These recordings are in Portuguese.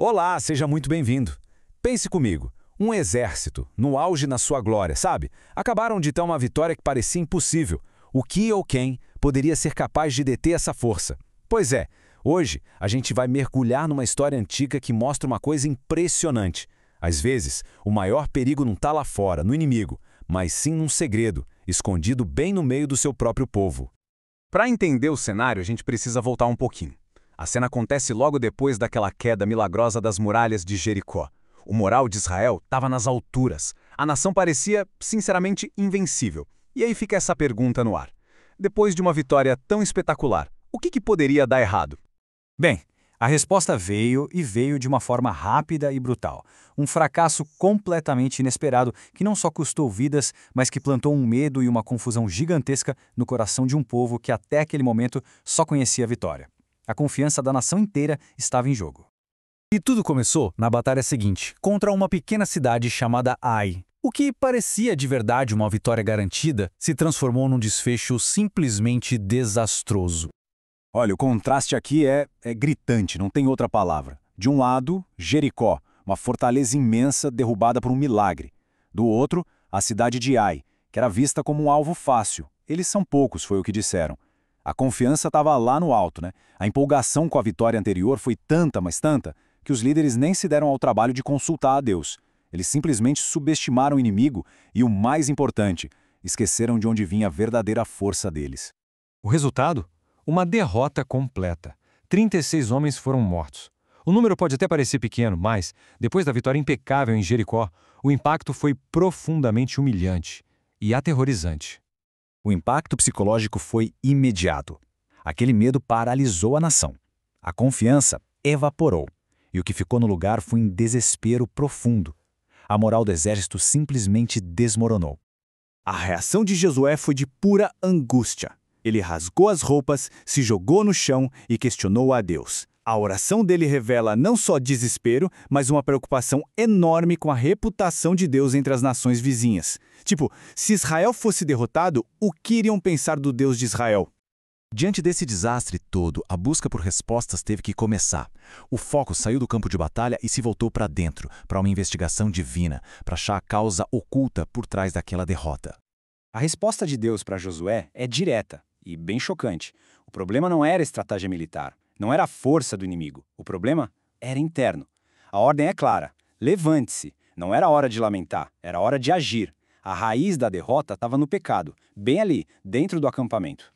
Olá, seja muito bem-vindo. Pense comigo, um exército, no auge na sua glória, sabe? Acabaram de ter uma vitória que parecia impossível. O que ou quem poderia ser capaz de deter essa força? Pois é, hoje a gente vai mergulhar numa história antiga que mostra uma coisa impressionante. Às vezes, o maior perigo não está lá fora, no inimigo, mas sim num segredo, escondido bem no meio do seu próprio povo. Para entender o cenário, a gente precisa voltar um pouquinho. A cena acontece logo depois daquela queda milagrosa das muralhas de Jericó. O moral de Israel estava nas alturas. A nação parecia, sinceramente, invencível. E aí fica essa pergunta no ar. Depois de uma vitória tão espetacular, o que poderia dar errado? Bem, a resposta veio e veio de uma forma rápida e brutal. Um fracasso completamente inesperado que não só custou vidas, mas que plantou um medo e uma confusão gigantesca no coração de um povo que até aquele momento só conhecia a vitória. A confiança da nação inteira estava em jogo. E tudo começou na batalha seguinte, contra uma pequena cidade chamada Ai. O que parecia de verdade uma vitória garantida se transformou num desfecho simplesmente desastroso. Olha, o contraste aqui é gritante, não tem outra palavra. De um lado, Jericó, uma fortaleza imensa derrubada por um milagre. Do outro, a cidade de Ai, que era vista como um alvo fácil. Eles são poucos, foi o que disseram. A confiança estava lá no alto, né? A empolgação com a vitória anterior foi tanta, mas tanta, que os líderes nem se deram ao trabalho de consultar a Deus. Eles simplesmente subestimaram o inimigo e, o mais importante, esqueceram de onde vinha a verdadeira força deles. O resultado? Uma derrota completa. 36 homens foram mortos. O número pode até parecer pequeno, mas, depois da vitória impecável em Jericó, o impacto foi profundamente humilhante e aterrorizante. O impacto psicológico foi imediato. Aquele medo paralisou a nação. A confiança evaporou. E o que ficou no lugar foi um desespero profundo. A moral do exército simplesmente desmoronou. A reação de Josué foi de pura angústia. Ele rasgou as roupas, se jogou no chão e questionou a Deus. A oração dele revela não só desespero, mas uma preocupação enorme com a reputação de Deus entre as nações vizinhas. Tipo, se Israel fosse derrotado, o que iriam pensar do Deus de Israel? Diante desse desastre todo, a busca por respostas teve que começar. O foco saiu do campo de batalha e se voltou para dentro, para uma investigação divina, para achar a causa oculta por trás daquela derrota. A resposta de Deus para Josué é direta e bem chocante. O problema não era a estratégia militar, não era a força do inimigo. O problema era interno. A ordem é clara: levante-se. Não era hora de lamentar, era hora de agir. A raiz da derrota estava no pecado, bem ali, dentro do acampamento.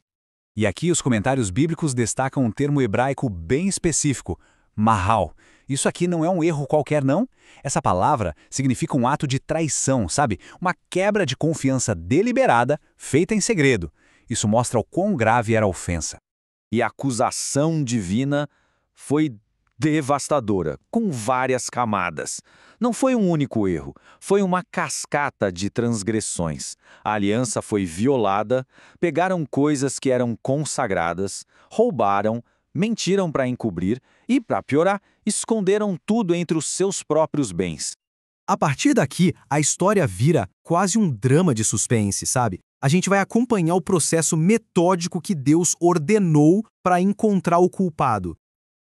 E aqui os comentários bíblicos destacam um termo hebraico bem específico, mahal. Isso aqui não é um erro qualquer, não. Essa palavra significa um ato de traição, sabe? Uma quebra de confiança deliberada, feita em segredo. Isso mostra o quão grave era a ofensa. E a acusação divina foi devastadora, com várias camadas. Não foi um único erro, foi uma cascata de transgressões. A aliança foi violada, pegaram coisas que eram consagradas, roubaram, mentiram para encobrir e, para piorar, esconderam tudo entre os seus próprios bens. A partir daqui, a história vira quase um drama de suspense, sabe? A gente vai acompanhar o processo metódico que Deus ordenou para encontrar o culpado.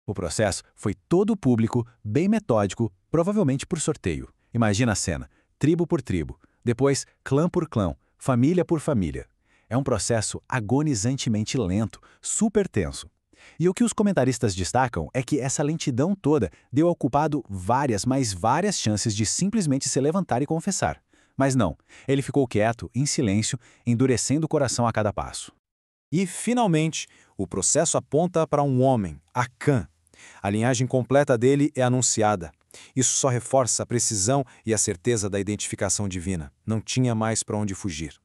O processo foi todo público, bem metódico, provavelmente por sorteio. Imagina a cena, tribo por tribo, depois clã por clã, família por família. É um processo agonizantemente lento, super tenso. E o que os comentaristas destacam é que essa lentidão toda deu ao culpado várias, mas várias chances de simplesmente se levantar e confessar. Mas não, ele ficou quieto, em silêncio, endurecendo o coração a cada passo. E, finalmente, o processo aponta para um homem, Acã. A linhagem completa dele é anunciada. Isso só reforça a precisão e a certeza da identificação divina. Não tinha mais para onde fugir.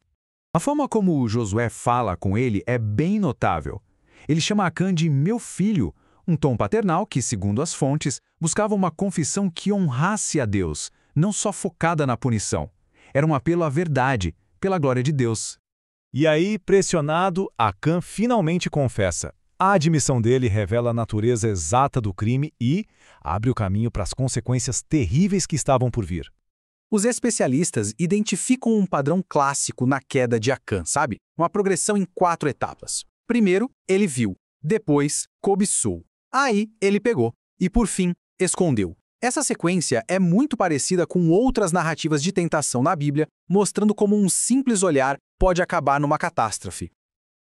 A forma como Josué fala com ele é bem notável. Ele chama Acã de meu filho, um tom paternal que, segundo as fontes, buscava uma confissão que honrasse a Deus, não só focada na punição. Era um apelo à verdade, pela glória de Deus. E aí, pressionado, Acã finalmente confessa. A admissão dele revela a natureza exata do crime e abre o caminho para as consequências terríveis que estavam por vir. Os especialistas identificam um padrão clássico na queda de Acã, sabe? Uma progressão em 4 etapas. Primeiro, ele viu. Depois, cobiçou. Aí, ele pegou. E, por fim, escondeu. Essa sequência é muito parecida com outras narrativas de tentação na Bíblia, mostrando como um simples olhar pode acabar numa catástrofe.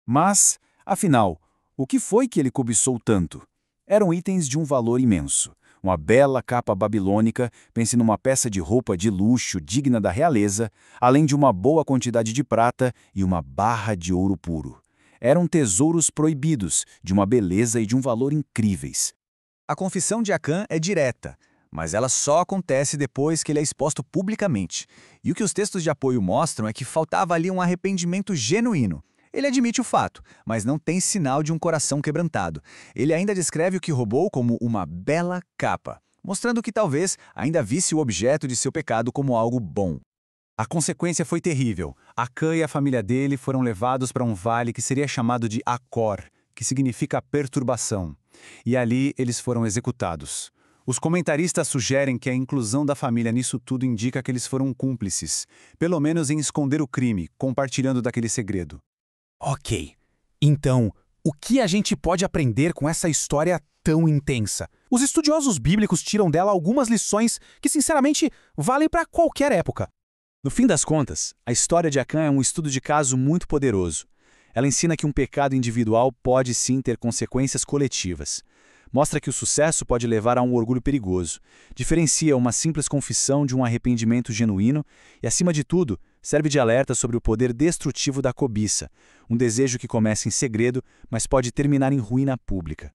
Mas, afinal, o que foi que ele cobiçou tanto? Eram itens de um valor imenso. Uma bela capa babilônica, pense numa peça de roupa de luxo digna da realeza, além de uma boa quantidade de prata e uma barra de ouro puro. Eram tesouros proibidos, de uma beleza e de um valor incríveis. A confissão de Acã é direta, mas ela só acontece depois que ele é exposto publicamente. E o que os textos de apoio mostram é que faltava ali um arrependimento genuíno. Ele admite o fato, mas não tem sinal de um coração quebrantado. Ele ainda descreve o que roubou como uma bela capa, mostrando que talvez ainda visse o objeto de seu pecado como algo bom. A consequência foi terrível. Acã e a família dele foram levados para um vale que seria chamado de Acor, que significa perturbação. E ali eles foram executados. Os comentaristas sugerem que a inclusão da família nisso tudo indica que eles foram cúmplices, pelo menos em esconder o crime, compartilhando daquele segredo. Ok, então, o que a gente pode aprender com essa história tão intensa? Os estudiosos bíblicos tiram dela algumas lições que, sinceramente, valem para qualquer época. No fim das contas, a história de Acã é um estudo de caso muito poderoso. Ela ensina que um pecado individual pode sim ter consequências coletivas. Mostra que o sucesso pode levar a um orgulho perigoso. Diferencia uma simples confissão de um arrependimento genuíno e, acima de tudo, serve de alerta sobre o poder destrutivo da cobiça, um desejo que começa em segredo, mas pode terminar em ruína pública.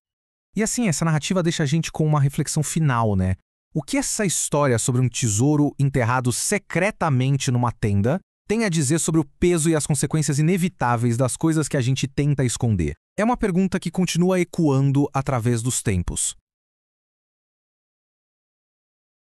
E assim, essa narrativa deixa a gente com uma reflexão final, né? O que essa história sobre um tesouro enterrado secretamente numa tenda tem a dizer sobre o peso e as consequências inevitáveis das coisas que a gente tenta esconder? É uma pergunta que continua ecoando através dos tempos.